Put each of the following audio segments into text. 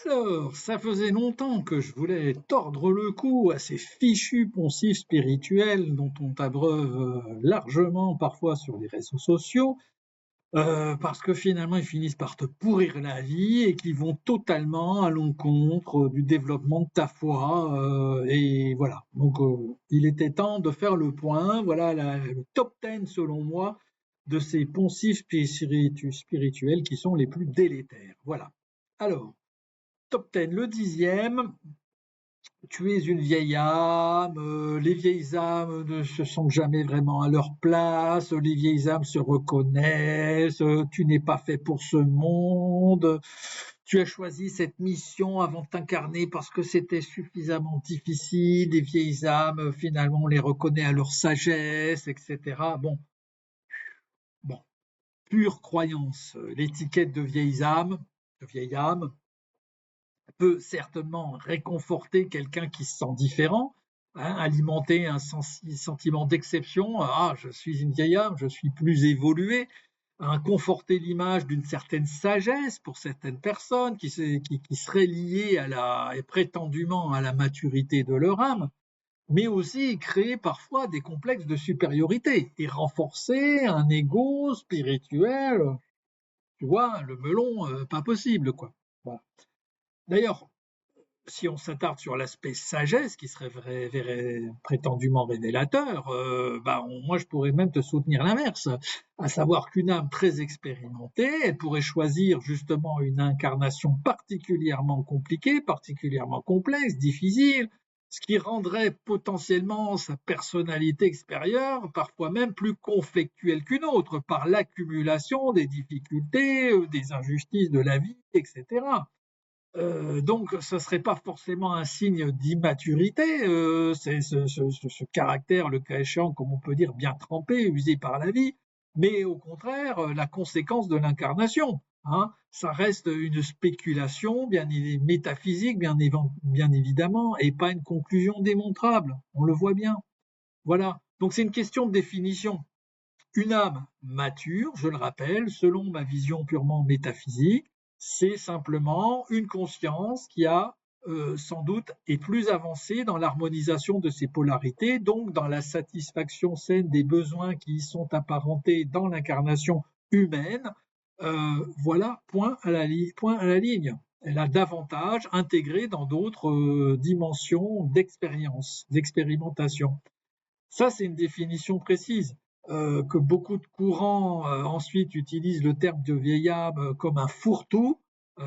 Alors, ça faisait longtemps que je voulais tordre le cou à ces fichus poncifs spirituels dont on t'abreuve largement parfois sur les réseaux sociaux, parce que finalement ils finissent par te pourrir la vie et qui vont totalement à l'encontre du développement de ta foi. Et voilà, donc il était temps de faire le point. Voilà le top 10 selon moi de ces poncifs spirituels qui sont les plus délétères. Voilà. Alors, top 10, le dixième, tu es une vieille âme, les vieilles âmes ne se sentent jamais vraiment à leur place, les vieilles âmes se reconnaissent, tu n'es pas fait pour ce monde, tu as choisi cette mission avant de t'incarner parce que c'était suffisamment difficile, les vieilles âmes, finalement, on les reconnaît à leur sagesse, etc. Bon, pure croyance. L'étiquette de vieille âme, peut certainement réconforter quelqu'un qui se sent différent, hein, alimenter un sentiment d'exception. Ah, je suis une vieille âme, je suis plus évolué. Hein, conforter l'image d'une certaine sagesse pour certaines personnes qui seraient liées à et prétendument à la maturité de leur âme, mais aussi créer parfois des complexes de supériorité et renforcer un ego spirituel. Tu vois, le melon, pas possible, quoi. Voilà. D'ailleurs, si on s'attarde sur l'aspect sagesse, qui serait prétendument révélateur, moi je pourrais même te soutenir l'inverse, à savoir qu'une âme très expérimentée, elle pourrait choisir justement une incarnation particulièrement compliquée, particulièrement complexe, difficile, ce qui rendrait potentiellement sa personnalité extérieure parfois même plus conflictuelle qu'une autre, par l'accumulation des difficultés, des injustices de la vie, etc. Donc, ce ne serait pas forcément un signe d'immaturité, c'est ce caractère, le cas échéant, comme on peut dire, bien trempé, usé par la vie, mais au contraire, la conséquence de l'incarnation. Hein. Ça reste une spéculation bien métaphysique, bien évidemment, et pas une conclusion démontrable. On le voit bien. Voilà. Donc, c'est une question de définition. Une âme mature, je le rappelle, selon ma vision purement métaphysique, c'est simplement une conscience qui a sans doute est plus avancée dans l'harmonisation de ses polarités, donc dans la satisfaction saine des besoins qui y sont apparentés dans l'incarnation humaine. Voilà, point à la ligne. Elle a davantage intégré dans d'autres dimensions d'expérience, d'expérimentation. Ça, c'est une définition précise. Que beaucoup de courants ensuite utilisent le terme de vieille âme comme un fourre-tout,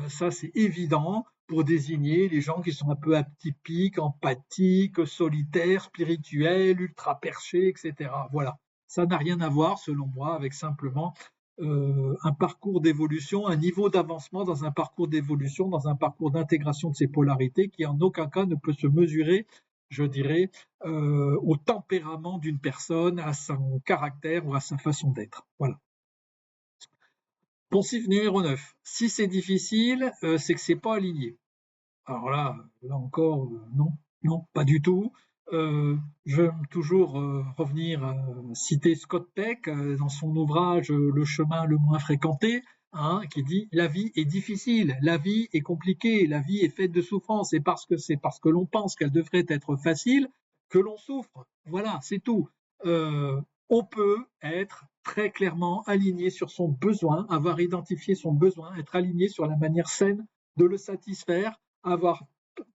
ça c'est évident pour désigner les gens qui sont un peu atypiques, empathiques, solitaires, spirituels, ultra perchés, etc. Voilà, ça n'a rien à voir selon moi avec simplement un parcours d'évolution, un niveau d'avancement dans un parcours d'évolution, dans un parcours d'intégration de ces polarités qui en aucun cas ne peut se mesurer, je dirais, au tempérament d'une personne, à son caractère ou à sa façon d'être. Voilà. Poncif numéro 9. Si c'est difficile, c'est que c'est pas aligné. Alors là encore, non, pas du tout. Je vais toujours revenir citer Scott Peck dans son ouvrage Le chemin le moins fréquenté, hein, qui dit la vie est difficile, la vie est compliquée, la vie est faite de souffrances, et c'est parce que l'on pense qu'elle devrait être facile que l'on souffre. Voilà, c'est tout. On peut être très clairement aligné sur son besoin, avoir identifié son besoin, être aligné sur la manière saine de le satisfaire, avoir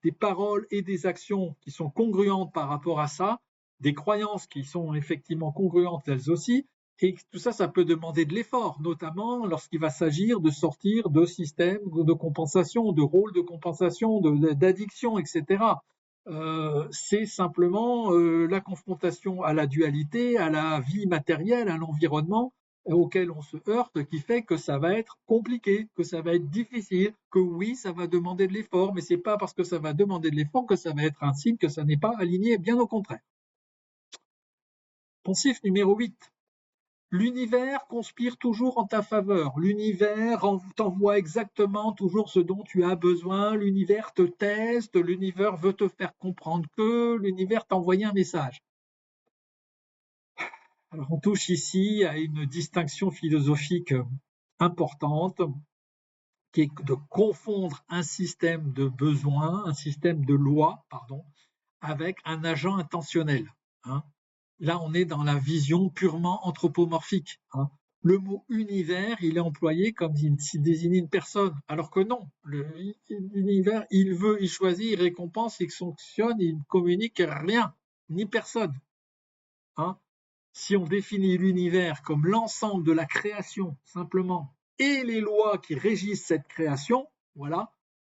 des paroles et des actions qui sont congruentes par rapport à ça, des croyances qui sont effectivement congruentes elles aussi, et tout ça, ça peut demander de l'effort, notamment lorsqu'il va s'agir de sortir de systèmes de compensation, de rôles de compensation, d'addiction, etc. C'est simplement la confrontation à la dualité, à la vie matérielle, à l'environnement auquel on se heurte qui fait que ça va être compliqué, que ça va être difficile, que oui, ça va demander de l'effort, mais c'est pas parce que ça va demander de l'effort que ça va être un signe que ça n'est pas aligné, bien au contraire. Poncif numéro 8. L'univers conspire toujours en ta faveur. L'univers t'envoie exactement toujours ce dont tu as besoin. L'univers te teste. L'univers veut te faire comprendre que l'univers t'a envoyé un message. Alors, on touche ici à une distinction philosophique importante qui est de confondre un système de besoins, un système de loi, pardon, avec un agent intentionnel. Hein. Là, on est dans la vision purement anthropomorphique. Hein. Le mot univers, il est employé comme s'il désignait une personne, alors que non. L'univers, il choisit, il récompense, il sanctionne, il ne communique rien, ni personne. Hein. Si on définit l'univers comme l'ensemble de la création, simplement, et les lois qui régissent cette création, voilà,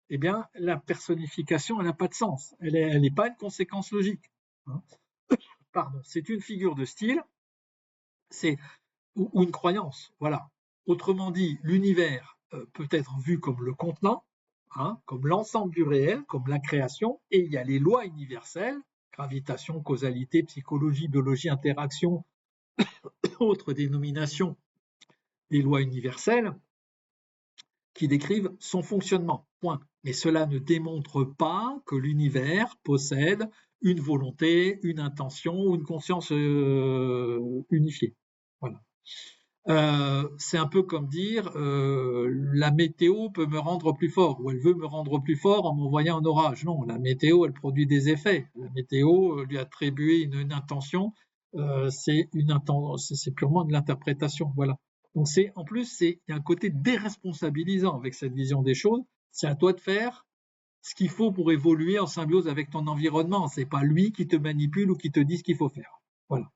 eh bien, la personnification, elle n'a pas de sens. Elle n'est pas une conséquence logique. Hein. Pardon, c'est une figure de style, ou une croyance. Voilà. Autrement dit, l'univers peut être vu comme le contenant, hein, comme l'ensemble du réel, comme la création, et il y a les lois universelles, gravitation, causalité, psychologie, biologie, interaction, autres dénominations, les lois universelles, qui décrivent son fonctionnement. Point. Mais cela ne démontre pas que l'univers possède une volonté, une intention ou une conscience unifiée. Voilà. C'est un peu comme dire la météo peut me rendre plus fort, ou elle veut me rendre plus fort en m'envoyant un orage. Non, la météo, elle produit des effets. La météo lui attribuer une intention, c'est purement de l'interprétation. Voilà. Donc en plus, il y a un côté déresponsabilisant avec cette vision des choses. C'est à toi de faire ce qu'il faut pour évoluer en symbiose avec ton environnement. C'est pas lui qui te manipule ou qui te dit ce qu'il faut faire. Voilà.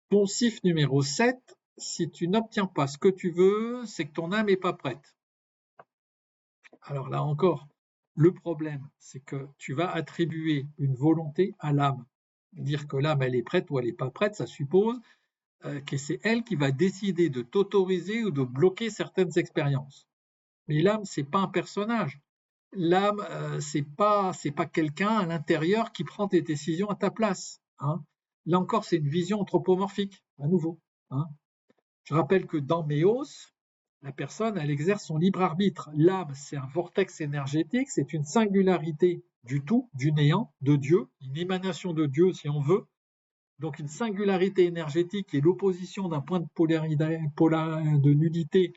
Poncif numéro 7, si tu n'obtiens pas ce que tu veux, c'est que ton âme n'est pas prête. Alors là encore, le problème, c'est que tu vas attribuer une volonté à l'âme. Dire que l'âme, elle est prête ou elle n'est pas prête, ça suppose que c'est elle qui va décider de t'autoriser ou de bloquer certaines expériences. Mais l'âme, c'est pas un personnage. L'âme, c'est pas quelqu'un à l'intérieur qui prend tes décisions à ta place. Hein. Là encore, c'est une vision anthropomorphique, à nouveau. Hein. Je rappelle que dans Méos, la personne, elle exerce son libre arbitre. L'âme, c'est un vortex énergétique, c'est une singularité du tout, du néant, de Dieu, une émanation de Dieu si on veut. Donc une singularité énergétique qui est l'opposition d'un point de nudité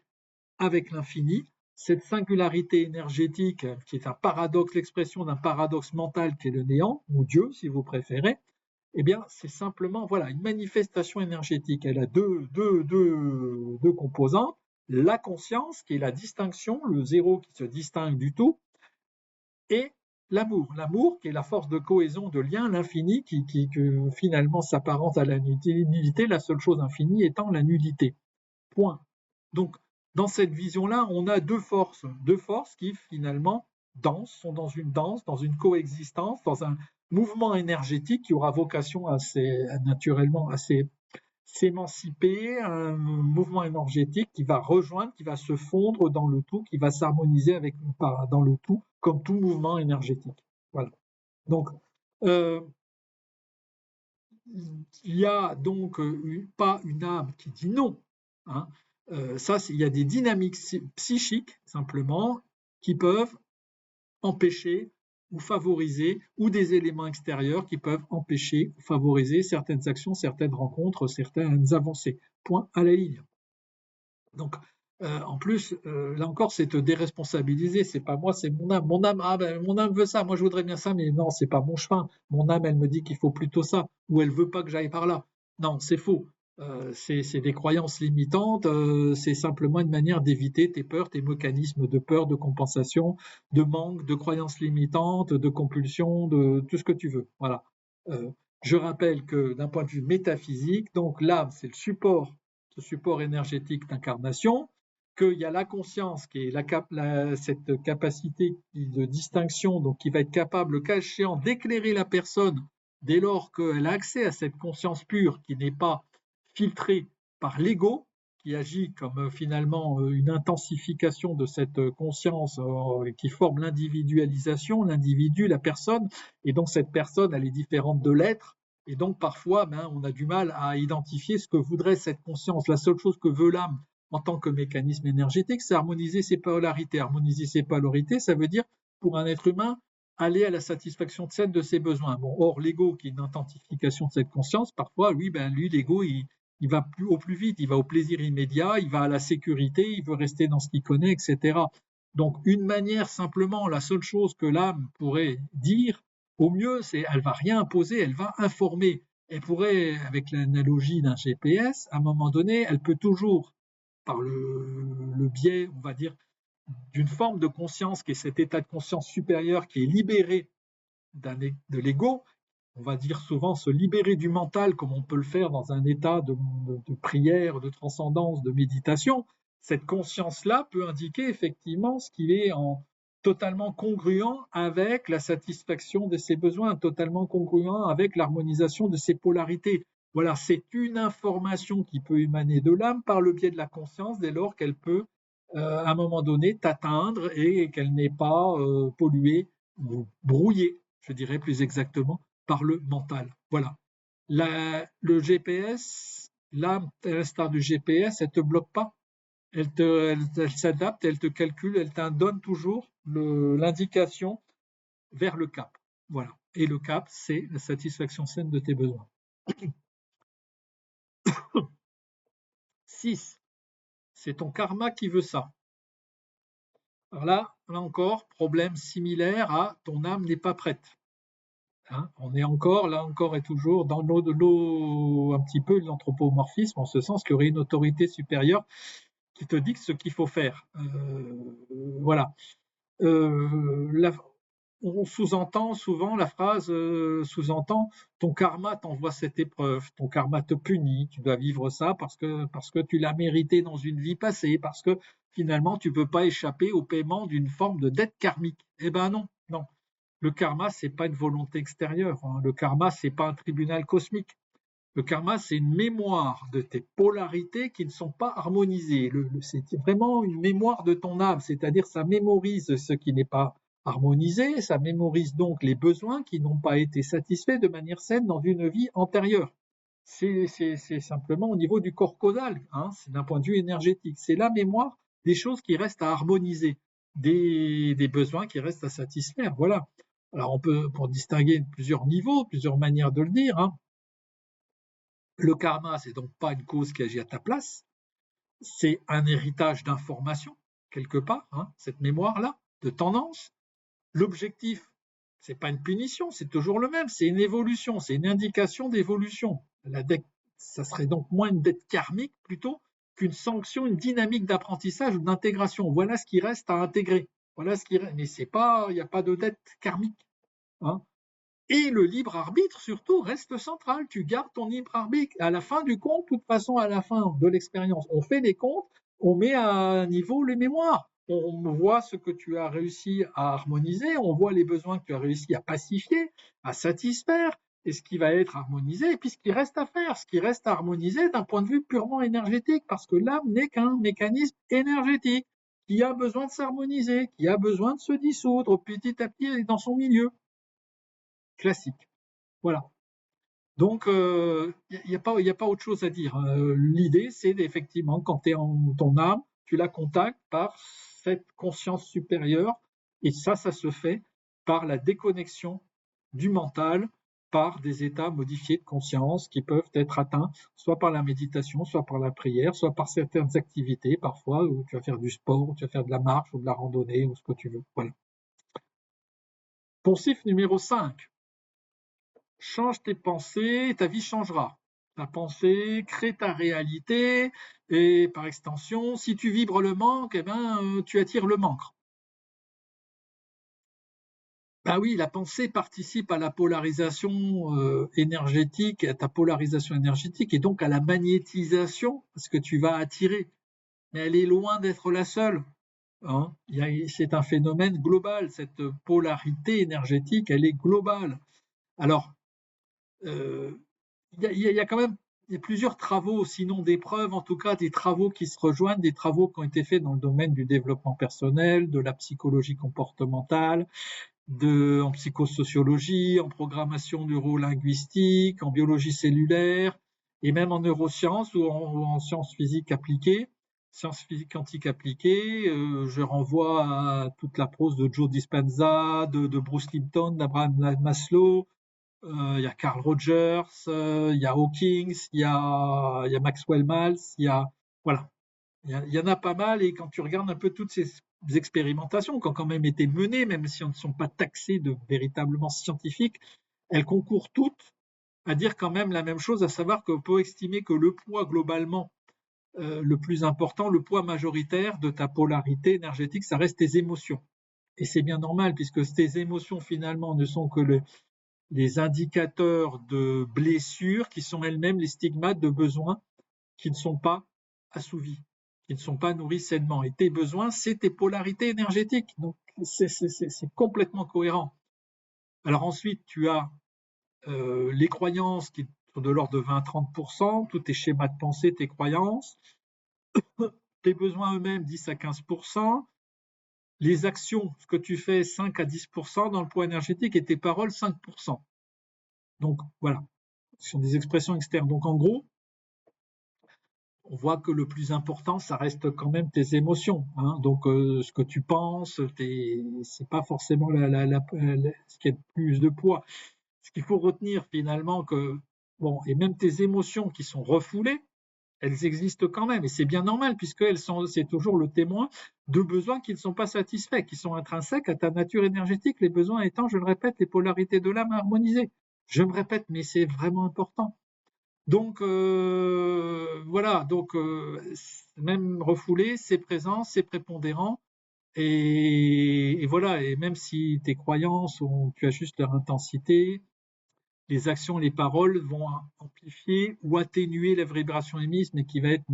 avec l'infini. Cette singularité énergétique, qui est un paradoxe, l'expression d'un paradoxe mental qui est le néant, ou Dieu si vous préférez, eh bien, c'est simplement voilà, une manifestation énergétique. Elle a deux composantes. La conscience, qui est la distinction, le zéro qui se distingue du tout, et l'amour. L'amour, qui est la force de cohésion, de lien, l'infini, qui finalement s'apparente à la nullité, la seule chose infinie étant la nullité. Point. Donc, dans cette vision-là, on a deux forces qui finalement sont dans une danse, dans une coexistence, dans un mouvement énergétique qui aura vocation naturellement à s'émanciper, un mouvement énergétique qui va rejoindre, qui va se fondre dans le tout, qui va s'harmoniser dans le tout, comme tout mouvement énergétique. Voilà. Donc, il n'y a donc pas une âme qui dit non. Hein. Il y a des dynamiques psychiques, simplement, qui peuvent empêcher ou favoriser, ou des éléments extérieurs qui peuvent empêcher ou favoriser certaines actions, certaines rencontres, certaines avancées. Point à la ligne. Donc, en plus, là encore, c'est te déresponsabiliser. C'est pas moi, c'est mon âme. Mon âme, mon âme veut ça. Moi, je voudrais bien ça, mais non, c'est pas mon chemin. Mon âme, elle me dit qu'il faut plutôt ça, ou elle veut pas que j'aille par là. Non, c'est faux. C'est des croyances limitantes. C'est simplement une manière d'éviter tes peurs, tes mécanismes de peur, de compensation, de manque, de croyances limitantes, de compulsion, de tout ce que tu veux. Voilà. Je rappelle que d'un point de vue métaphysique, donc l'âme, c'est le support, ce support énergétique d'incarnation, qu'il y a la conscience qui est cette capacité de distinction, donc qui va être capable, le cas échéant, d'éclairer la personne dès lors qu'elle a accès à cette conscience pure qui n'est pas filtrée par l'ego, qui agit comme finalement une intensification de cette conscience qui forme l'individualisation, l'individu, la personne, et donc cette personne, elle est différente de l'être, et donc parfois, on a du mal à identifier ce que voudrait cette conscience. La seule chose que veut l'âme en tant que mécanisme énergétique, c'est harmoniser ses polarités. Harmoniser ses polarités, ça veut dire, pour un être humain, aller à la satisfaction de ses besoins. Bon, or, l'ego, qui est une identification de cette conscience, parfois, lui, l'ego, il va au plus vite, il va au plaisir immédiat, il va à la sécurité, il veut rester dans ce qu'il connaît, etc. Donc, une manière simplement, la seule chose que l'âme pourrait dire, au mieux, c'est elle va rien imposer, elle va informer. Elle pourrait, avec l'analogie d'un GPS, à un moment donné, elle peut toujours, par le biais, on va dire, d'une forme de conscience qui est cet état de conscience supérieur qui est libéré de l'ego, on va dire souvent se libérer du mental comme on peut le faire dans un état de prière, de transcendance, de méditation. Cette conscience-là peut indiquer effectivement ce qu'il est totalement congruent avec la satisfaction de ses besoins, totalement congruent avec l'harmonisation de ses polarités. Voilà, c'est une information qui peut émaner de l'âme par le biais de la conscience dès lors qu'elle peut, à un moment donné, t'atteindre et qu'elle n'est pas polluée ou brouillée, je dirais plus exactement, par le mental. Voilà. Le GPS, l'âme, à l'instar du GPS, elle ne te bloque pas. Elle s'adapte, elle te calcule, elle te donne toujours l'indication vers le cap. Voilà. Et le cap, c'est la satisfaction saine de tes besoins. 6. C'est ton karma qui veut ça. Alors là encore, problème similaire à ton âme n'est pas prête. Hein, on est encore, là encore et toujours, dans l'eau un petit peu l'anthropomorphisme, en ce sens qu'il y aurait une autorité supérieure qui te dicte ce qu'il faut faire. Voilà. On sous-entend souvent la phrase sous-entend ton karma t'envoie cette épreuve, ton karma te punit, tu dois vivre ça parce que tu l'as mérité dans une vie passée, parce que finalement tu ne peux pas échapper au paiement d'une forme de dette karmique. Eh ben non, non. Le karma, c'est pas une volonté extérieure. Hein. Le karma, c'est pas un tribunal cosmique. Le karma, c'est une mémoire de tes polarités qui ne sont pas harmonisées. C'est vraiment une mémoire de ton âme, c'est-à-dire ça mémorise ce qui n'est pas harmonisé, ça mémorise donc les besoins qui n'ont pas été satisfaits de manière saine dans une vie antérieure. C'est simplement au niveau du corps causal, hein, c'est d'un point de vue énergétique. C'est la mémoire des choses qui restent à harmoniser, des besoins qui restent à satisfaire. Voilà. Alors on peut, pour distinguer plusieurs niveaux, plusieurs manières de le dire, hein, le karma, c'est donc pas une cause qui agit à ta place, c'est un héritage d'information, quelque part, hein, cette mémoire-là, de tendance. L'objectif, c'est pas une punition, c'est toujours le même, c'est une évolution, c'est une indication d'évolution. La dette, ça serait donc moins une dette karmique plutôt qu'une sanction, une dynamique d'apprentissage ou d'intégration. Voilà ce qui reste à intégrer. Voilà ce qui reste. Mais c'est pas, il n'y a pas de dette karmique. Hein. Et le libre arbitre, surtout, reste central. Tu gardes ton libre arbitre. À la fin du compte, de toute façon, à la fin de l'expérience, on fait les comptes, on met à niveau les mémoires. On voit ce que tu as réussi à harmoniser, on voit les besoins que tu as réussi à pacifier, à satisfaire, et ce qui va être harmonisé, et puis ce qui reste à faire, ce qui reste à harmoniser d'un point de vue purement énergétique, parce que l'âme n'est qu'un mécanisme énergétique qui a besoin de s'harmoniser, qui a besoin de se dissoudre petit à petit dans son milieu classique. Voilà. Donc, il n'y a pas autre chose à dire. L'idée, c'est effectivement, quand tu es en ton âme, tu la contactes par cette conscience supérieure, et ça se fait par la déconnexion du mental, par des états modifiés de conscience qui peuvent être atteints soit par la méditation, soit par la prière, soit par certaines activités, parfois, où tu vas faire du sport, où tu vas faire de la marche, ou de la randonnée, ou ce que tu veux. Voilà. Poncif numéro 5. Change tes pensées, ta vie changera. Ta pensée crée ta réalité et par extension, si tu vibres le manque, eh ben, tu attires le manque. Ben oui, la pensée participe à la polarisation énergétique, à ta polarisation énergétique et donc à la magnétisation, parce que tu vas attirer. Mais elle est loin d'être la seule. Hein. C'est un phénomène global, cette polarité énergétique, elle est globale. Alors, il y a quand même plusieurs travaux, sinon des preuves, en tout cas des travaux qui se rejoignent, des travaux qui ont été faits dans le domaine du développement personnel, de la psychologie comportementale, en psychosociologie, en programmation neurolinguistique, en biologie cellulaire, et même en neurosciences ou en sciences physiques appliquées, sciences physiques quantiques appliquées. Je renvoie à toute la prose de Joe Dispenza, de Bruce Lipton, d'Abraham Maslow, il y a Carl Rogers, il y a Hawking, il y a Maxwell Maltz, voilà, il y en a pas mal. Et quand tu regardes un peu toutes ces expérimentations qui ont quand même été menées, même si elles ne sont pas taxées de véritablement scientifiques, elles concourent toutes à dire quand même la même chose, à savoir qu'on peut estimer que le poids globalement le plus important, le poids majoritaire de ta polarité énergétique, ça reste tes émotions. Et c'est bien normal, puisque tes émotions finalement ne sont que les indicateurs de blessures qui sont elles-mêmes les stigmates de besoins qui ne sont pas assouvis, qui ne sont pas nourris sainement. Et tes besoins, c'est tes polarités énergétiques. Donc, c'est complètement cohérent. Alors ensuite, tu as les croyances qui sont de l'ordre de 20-30%, tous tes schémas de pensée, tes croyances, tes besoins eux-mêmes 10 à 15%, les actions, ce que tu fais 5 à 10% dans le poids énergétique et tes paroles 5%. Donc voilà, ce sont des expressions externes. Donc en gros, on voit que le plus important, ça reste quand même tes émotions. Hein. Donc ce que tu penses, c'est pas forcément ce qui a le plus de poids. Ce qu'il faut retenir finalement que, bon, et même tes émotions qui sont refoulées, elles existent quand même, et c'est bien normal, c'est toujours le témoin de besoins qui ne sont pas satisfaits, qui sont intrinsèques à ta nature énergétique, les besoins étant, je le répète, les polarités de l'âme harmonisées. Je me répète, mais c'est vraiment important. Donc voilà, donc même refoulé, c'est présent, c'est prépondérant, et voilà, et même si tes croyances, tu ajustes leur intensité, les actions, les paroles vont amplifier ou atténuer la vibration émise, mais qui va être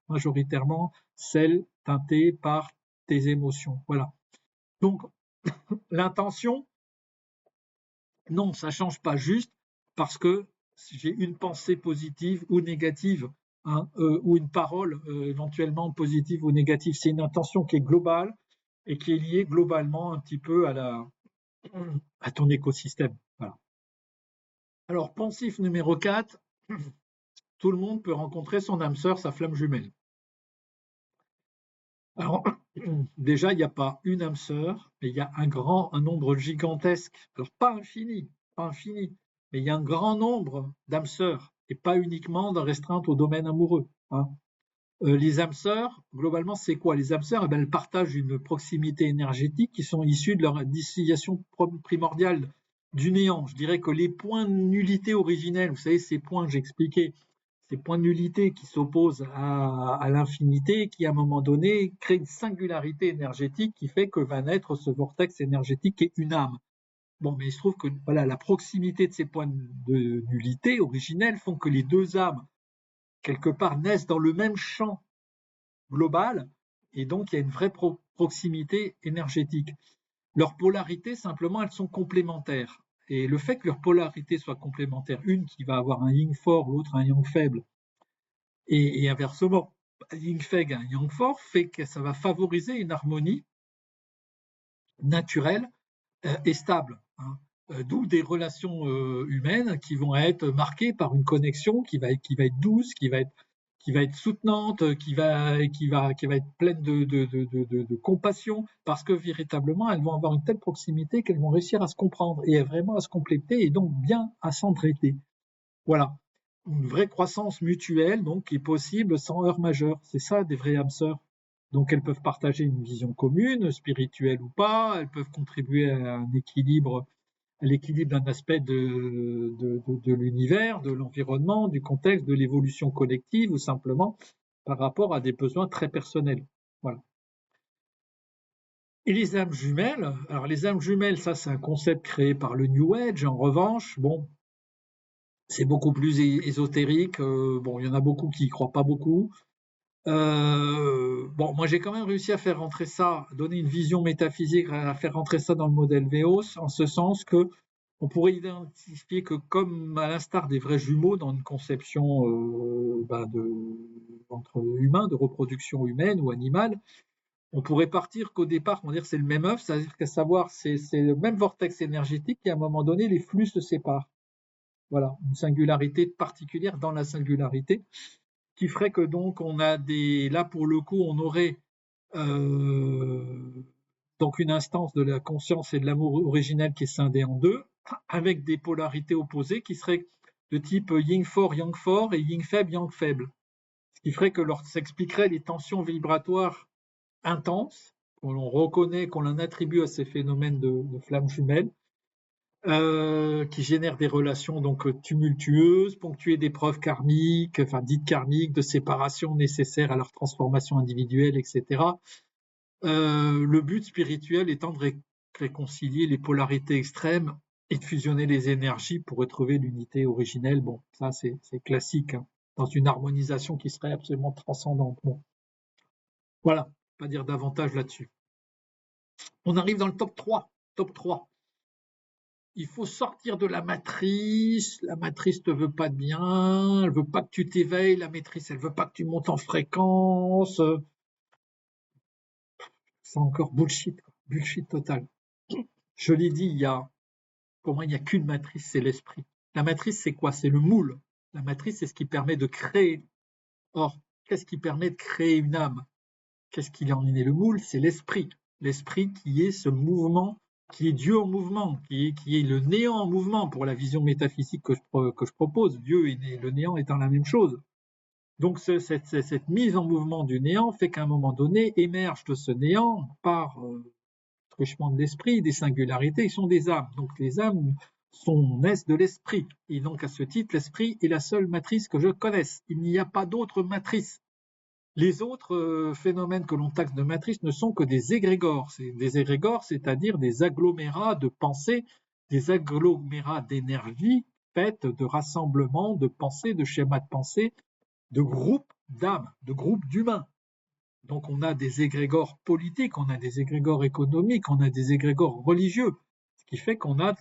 majoritairement celle teintée par tes émotions. Voilà. Donc, l'intention, non, ça ne change pas juste parce que j'ai une pensée positive ou négative, hein, ou une parole éventuellement positive ou négative. C'est une intention qui est globale et qui est liée globalement un petit peu à ton écosystème. Voilà. Alors, pensif numéro 4, tout le monde peut rencontrer son âme sœur, sa flamme jumelle. Alors, déjà, il n'y a pas une âme sœur, mais il y a un nombre gigantesque, alors pas infini, mais il y a un grand nombre d'âmes sœurs, et pas uniquement restreintes au domaine amoureux. Hein. Les âmes sœurs, globalement, c'est quoi? Les âmes sœurs, elles partagent une proximité énergétique qui sont issues de leur distillation primordiale du néant. Je dirais que les points de nullité originels, vous savez, ces points que j'expliquais, ces points de nullité qui s'opposent à l'infinité, qui à un moment donné créent une singularité énergétique qui fait que va naître ce vortex énergétique qui est une âme. Bon, mais il se trouve que voilà, la proximité de ces points de nullité originels font que les deux âmes, quelque part, naissent dans le même champ global, et donc il y a une vraie proximité énergétique. Leurs polarités, simplement, elles sont complémentaires. Et le fait que leurs polarités soient complémentaires, une qui va avoir un yin fort, l'autre un yang faible, et inversement, un yin faible, un yang fort, fait que ça va favoriser une harmonie naturelle et stable. Hein. D'où des relations humaines qui vont être marquées par une connexion qui va être douce, qui va être soutenante, qui va être pleine de compassion, parce que véritablement, elles vont avoir une telle proximité qu'elles vont réussir à se comprendre et vraiment à se compléter et donc bien à s'entraider. Voilà. Une vraie croissance mutuelle, donc, qui est possible sans heurts majeurs. C'est ça, des vraies âmes sœurs. Donc, elles peuvent partager une vision commune, spirituelle ou pas. Elles peuvent contribuer à l'équilibre d'un aspect de l'univers, de l'environnement, du contexte, de l'évolution collective, ou simplement par rapport à des besoins très personnels. Voilà. Et les âmes jumelles, alors les âmes jumelles, ça c'est un concept créé par le New Age. En revanche, bon, c'est beaucoup plus ésotérique. Bon, il y en a beaucoup qui y croient pas beaucoup. Bon, moi j'ai quand même réussi à faire rentrer ça, donner une vision métaphysique, à faire rentrer ça dans le modèle Véos, en ce sens que on pourrait identifier que, comme à l'instar des vrais jumeaux dans une conception entre humains, de reproduction humaine ou animale, on pourrait partir qu'au départ, on va dire c'est le même œuf, c'est-à-dire qu'à savoir c'est le même vortex énergétique et à un moment donné les flux se séparent. Voilà, une singularité particulière dans la singularité qui ferait que donc on a là pour le coup on aurait donc une instance de la conscience et de l'amour originel qui est scindée en deux, avec des polarités opposées qui seraient de type yin fort et yin faible. Ce qui ferait que s'expliquerait les tensions vibratoires intenses, qu'on reconnaît, qu'on en attribue à ces phénomènes de flammes jumelles, qui génèrent des relations donc tumultueuses, ponctuées d'épreuves karmiques, enfin dites karmiques, de séparation nécessaires à leur transformation individuelle, etc. Le but spirituel étant de réconcilier les polarités extrêmes et de fusionner les énergies pour retrouver l'unité originelle. Bon, ça c'est classique, hein, dans une harmonisation qui serait absolument transcendante. Bon, voilà, pas dire davantage là-dessus. On arrive dans le top 3. Top 3. Il faut sortir de la matrice te veut pas de bien, elle veut pas que tu t'éveilles, la matrice elle veut pas que tu montes en fréquence. C'est encore bullshit, bullshit total. Je l'ai dit, pour moi il n'y a qu'une matrice, c'est l'esprit. La matrice c'est quoi? C'est le moule. La matrice c'est ce qui permet de créer. Or, qu'est-ce qui permet de créer une âme? Qu'est-ce qui en est le moule? C'est l'esprit. L'esprit qui est ce mouvement, qui est Dieu en mouvement, qui est le néant en mouvement pour la vision métaphysique que je propose. Dieu et le néant étant la même chose. Donc cette mise en mouvement du néant fait qu'à un moment donné émerge de ce néant par truchement de l'esprit des singularités qui sont des âmes. Donc les âmes naissent de l'esprit. Et donc à ce titre, l'esprit est la seule matrice que je connaisse. Il n'y a pas d'autre matrice. Les autres phénomènes que l'on taxe de matrice ne sont que des égrégores. Des égrégores, c'est-à-dire des agglomérats de pensée, des agglomérats d'énergie faits de rassemblements de pensées, de schémas de pensée, de groupes d'âmes, de groupes d'humains. Donc on a des égrégores politiques, on a des égrégores économiques, on a des égrégores religieux, ce qui fait qu'on a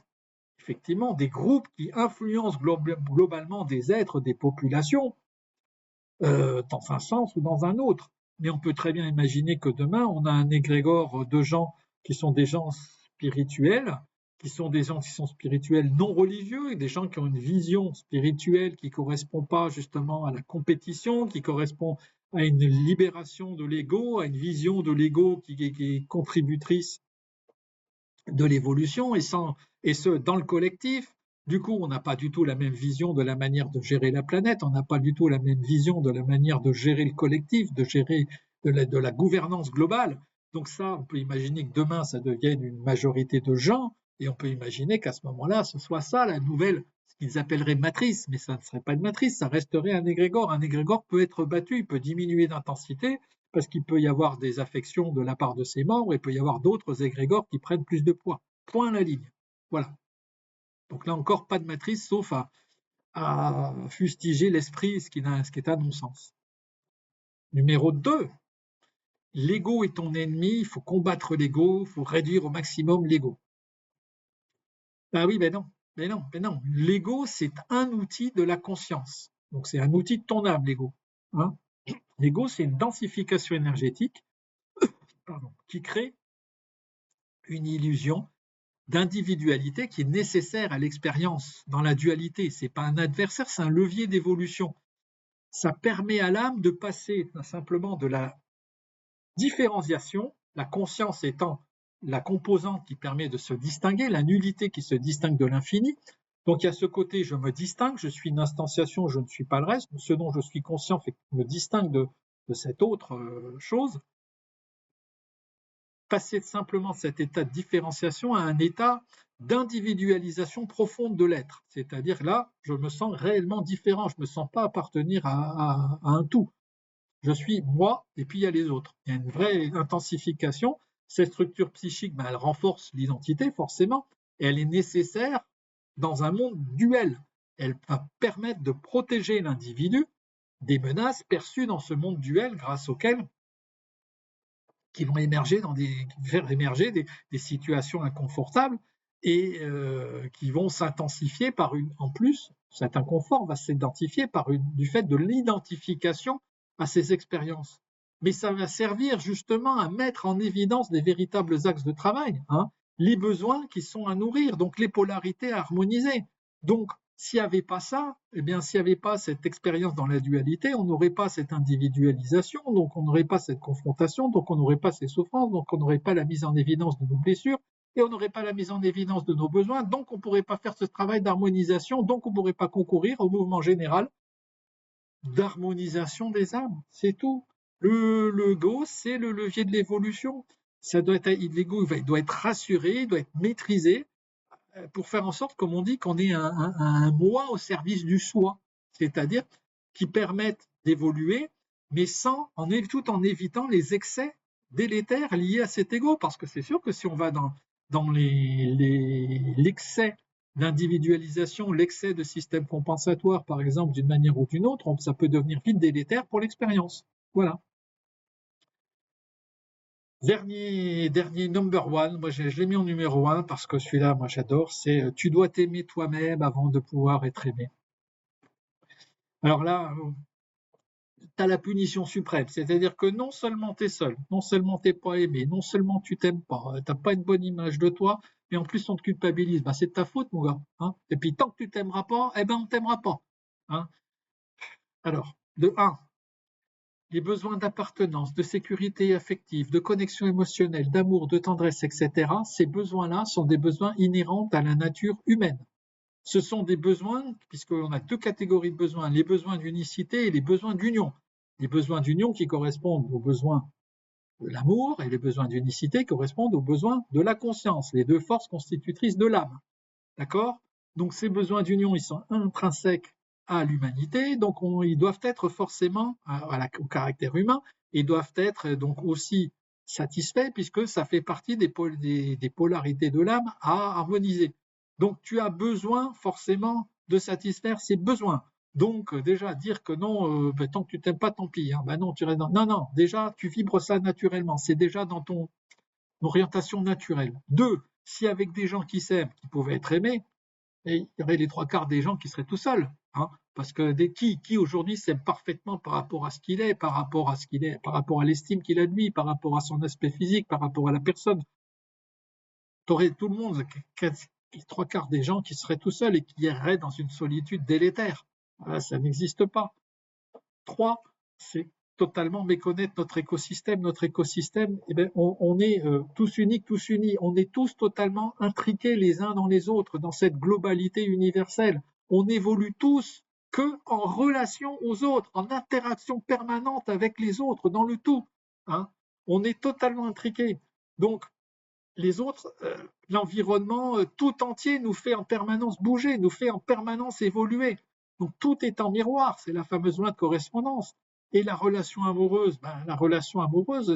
effectivement des groupes qui influencent globalement des êtres, des populations, dans un sens ou dans un autre. Mais on peut très bien imaginer que demain, on a un égrégore de gens qui sont des gens spirituels, qui sont des gens qui sont spirituels non religieux, et des gens qui ont une vision spirituelle qui ne correspond pas justement à la compétition, qui correspond à une libération de l'ego, à une vision de l'ego qui est contributrice de l'évolution, et ce, dans le collectif. Du coup, on n'a pas du tout la même vision de la manière de gérer la planète, on n'a pas du tout la même vision de la manière de gérer le collectif, de gérer de la gouvernance globale. Donc ça, on peut imaginer que demain, ça devienne une majorité de gens, et on peut imaginer qu'à ce moment-là, ce soit ça la nouvelle, ce qu'ils appelleraient matrice, mais ça ne serait pas une matrice, ça resterait un égrégore. Un égrégore peut être battu, il peut diminuer d'intensité, parce qu'il peut y avoir des affections de la part de ses membres, et il peut y avoir d'autres égrégores qui prennent plus de poids. Point à la ligne. Voilà. Donc là encore, pas de matrice, sauf à fustiger l'esprit, ce qui est un non-sens. Numéro 2, l'ego est ton ennemi, il faut combattre l'ego, il faut réduire au maximum l'ego. Ben oui, ben non. L'ego, c'est un outil de la conscience. Donc c'est un outil de ton âme, l'ego. Hein, l'ego, c'est une densification énergétique qui crée une illusion d'individualité qui est nécessaire à l'expérience dans la dualité. Ce n'est pas un adversaire, c'est un levier d'évolution. Ça permet à l'âme de passer simplement de la différenciation, la conscience étant la composante qui permet de se distinguer, la nullité qui se distingue de l'infini. Donc il y a ce côté, je me distingue, je suis une instantiation, je ne suis pas le reste, ce dont je suis conscient fait que je me distingue de cette autre chose. Passer simplement de cet état de différenciation à un état d'individualisation profonde de l'être. C'est-à-dire là, je me sens réellement différent, je ne me sens pas appartenir à un tout. Je suis moi et puis il y a les autres. Il y a une vraie intensification. Cette structure psychique, elle renforce l'identité forcément, et elle est nécessaire dans un monde duel. Elle va permettre de protéger l'individu des menaces perçues dans ce monde duel grâce auxquelles qui vont faire émerger des situations inconfortables et qui vont s'intensifier en plus, cet inconfort va s'identifier du fait de l'identification à ces expériences. Mais ça va servir justement à mettre en évidence des véritables axes de travail, hein, les besoins qui sont à nourrir, donc les polarités à harmoniser. Donc, s'il n'y avait pas ça, eh bien, s'il n'y avait pas cette expérience dans la dualité, on n'aurait pas cette individualisation, donc on n'aurait pas cette confrontation, donc on n'aurait pas ces souffrances, donc on n'aurait pas la mise en évidence de nos blessures, et on n'aurait pas la mise en évidence de nos besoins, donc on ne pourrait pas faire ce travail d'harmonisation, donc on ne pourrait pas concourir au mouvement général d'harmonisation des âmes, c'est tout. L'ego, c'est le levier de l'évolution. L'ego doit être rassuré, doit être maîtrisé pour faire en sorte, comme on dit, qu'on ait un moi au service du soi, c'est-à-dire qui permette d'évoluer, mais tout en évitant les excès délétères liés à cet ego, parce que c'est sûr que si on va dans l'excès d'individualisation, l'excès de système compensatoire, par exemple, d'une manière ou d'une autre, ça peut devenir vite délétère pour l'expérience. Voilà. Dernier number one, moi je l'ai mis en numéro 1 parce que celui-là, moi j'adore, c'est tu dois t'aimer toi-même avant de pouvoir être aimé. Alors là, tu as la punition suprême, c'est-à-dire que non seulement tu es seul, non seulement tu n'es pas aimé, non seulement tu t'aimes pas, tu n'as pas une bonne image de toi, mais en plus on te culpabilise. C'est de ta faute, mon gars. Hein. Et puis tant que tu t'aimeras pas, on ne t'aimera pas. Hein. Alors, de 1, les besoins d'appartenance, de sécurité affective, de connexion émotionnelle, d'amour, de tendresse, etc., ces besoins-là sont des besoins inhérents à la nature humaine. Ce sont des besoins, puisqu'on a 2 catégories de besoins, les besoins d'unicité et les besoins d'union. Les besoins d'union qui correspondent aux besoins de l'amour et les besoins d'unicité correspondent aux besoins de la conscience, les 2 forces constitutrices de l'âme. D'accord? Donc ces besoins d'union, ils sont intrinsèques à l'humanité, donc ils doivent être forcément au caractère humain, et doivent être donc aussi satisfaits puisque ça fait partie des polarités de l'âme à harmoniser. Donc tu as besoin forcément de satisfaire ces besoins. Donc déjà dire que non, tant que tu t'aimes pas, tant pis. Hein, non, tu restes non, déjà tu vibres ça naturellement, c'est déjà dans ton orientation naturelle. 2, si avec des gens qui s'aiment, qui pouvaient être aimés, et il y aurait les 3 quarts des gens qui seraient tout seuls. Hein, parce que qui aujourd'hui s'aime parfaitement par rapport à ce qu'il est, par rapport à l'estime qu'il a de lui, par rapport à son aspect physique, par rapport à la personne. Tu aurais tout le monde, les 3 quarts des gens qui seraient tout seuls et qui erraient dans une solitude délétère. Voilà, ça n'existe pas. 3, c'est totalement méconnaître notre écosystème. Notre écosystème, on est tous uniques, tous unis. On est tous totalement intriqués les uns dans les autres, dans cette globalité universelle. On évolue tous que en relation aux autres, en interaction permanente avec les autres, dans le tout. Hein. On est totalement intriqués. Donc, les autres, l'environnement tout entier nous fait en permanence bouger, nous fait en permanence évoluer. Donc tout est en miroir, c'est la fameuse loi de correspondance. Et la relation amoureuse,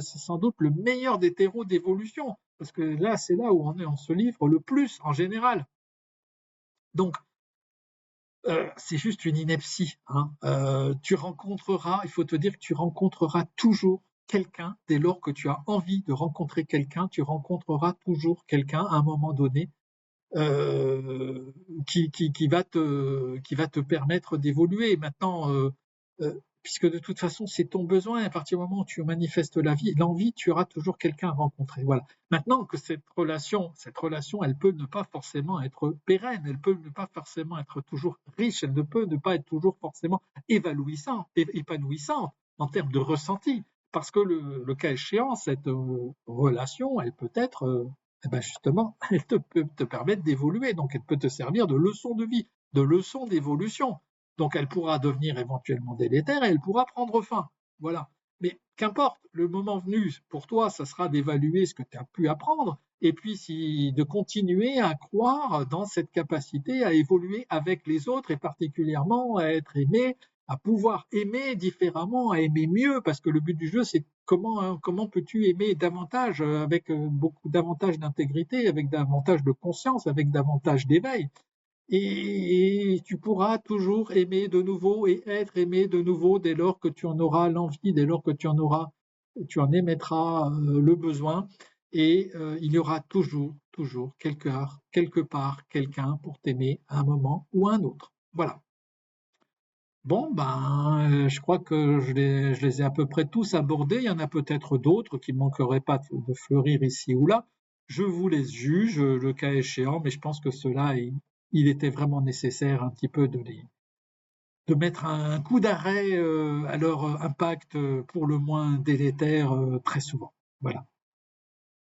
c'est sans doute le meilleur des terreaux d'évolution, parce que là, c'est là où on se livre le plus en général. Donc, c'est juste une ineptie. Hein. Il faut te dire que tu rencontreras toujours quelqu'un, dès lors que tu as envie de rencontrer quelqu'un, tu rencontreras toujours quelqu'un à un moment donné qui va te permettre d'évoluer. Maintenant, puisque de toute façon c'est ton besoin, et à partir du moment où tu manifestes l'envie, tu auras toujours quelqu'un à rencontrer. Voilà. Maintenant que cette relation, elle peut ne pas forcément être pérenne, elle peut ne pas forcément être toujours riche, elle ne peut ne pas être toujours forcément épanouissante en termes de ressenti, parce que le cas échéant, cette relation, elle peut être justement, elle peut te permettre d'évoluer, donc elle peut te servir de leçon de vie, de leçon d'évolution. Donc elle pourra devenir éventuellement délétère et elle pourra prendre fin. Voilà. Mais qu'importe, le moment venu, pour toi, ça sera d'évaluer ce que tu as pu apprendre et puis de continuer à croire dans cette capacité à évoluer avec les autres et particulièrement à être aimé, à pouvoir aimer différemment, à aimer mieux, parce que le but du jeu, c'est comment peux-tu aimer davantage, avec beaucoup davantage d'intégrité, avec davantage de conscience, avec davantage d'éveil. Et tu pourras toujours aimer de nouveau et être aimé de nouveau dès lors que tu en auras l'envie, dès lors que tu en émettras le besoin. Et il y aura toujours quelque part, quelqu'un pour t'aimer à un moment ou à un autre. Voilà. Bon, je crois que je les ai à peu près tous abordés. Il y en a peut-être d'autres qui ne manqueraient pas de fleurir ici ou là. Je vous les juge, le cas échéant, mais je pense que cela, il était vraiment nécessaire un petit peu de mettre un coup d'arrêt à leur impact pour le moins délétère très souvent. Voilà.